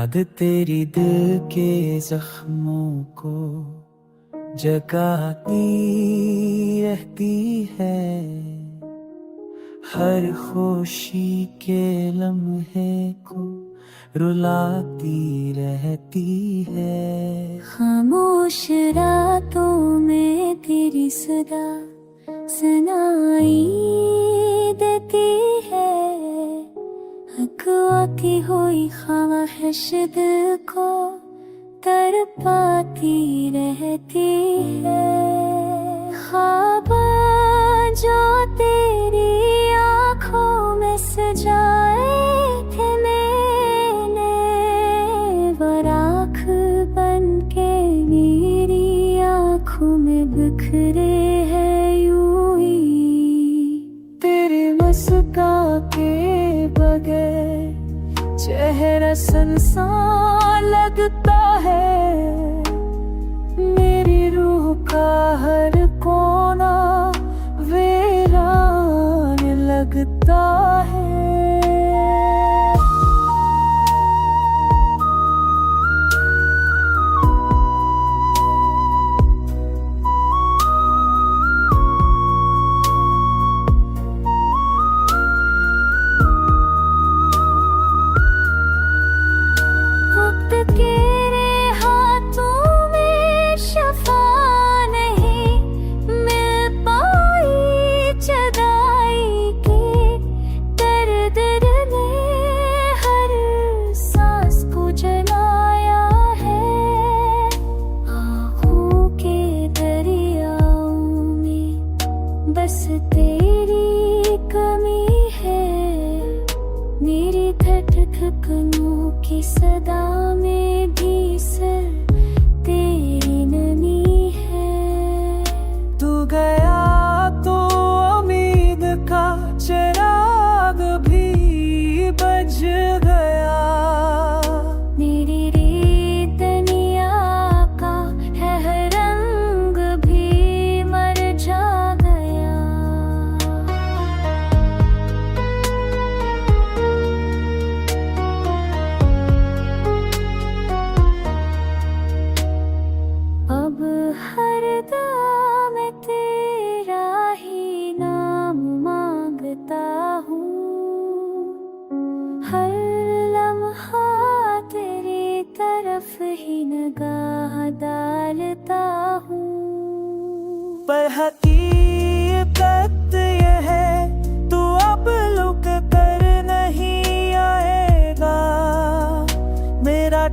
याद तेरी दिल के जख्मों को जगाती रहती है, हर खुशी के लम्हे को रुलाती रहती है। खामोश रातों में तेरी सदा सुनाई देती है, अगवा की हुई ख्वाहिश दिल को तड़पाती रहती है। ख्वाब जो तेरी आँखों में सजाए थे मैंने, वो राख बन के मेरी आँखों में बिखरे हैं यूं ही। तेरे मुस्कान के बगैर चेहरा सुनसान लगता है, मेरी रूह का हर कोना वीरान लगता है। तेरे हाथों में शफा नहीं मिल पाई जुदाई की, दर्द में हर सांस को जलाया है। आँखों के दरियाओं में बस तेरी कमी है, मेरी धड़कनों की सदा में भी सर तेरी नमी है। तू गया तो उम्मीद का चिराग भी बुझ गया, मेरी रेतनिया का है रंग भी मर जा गया। अब हर दम मैं तेरा ही नाम मांगता हूँ, हर लम्हा तेरी तरफ ही निगाह डालता हूँ। पर हकीकत ये है तू अब लुक कर नहीं आएगा, मेरा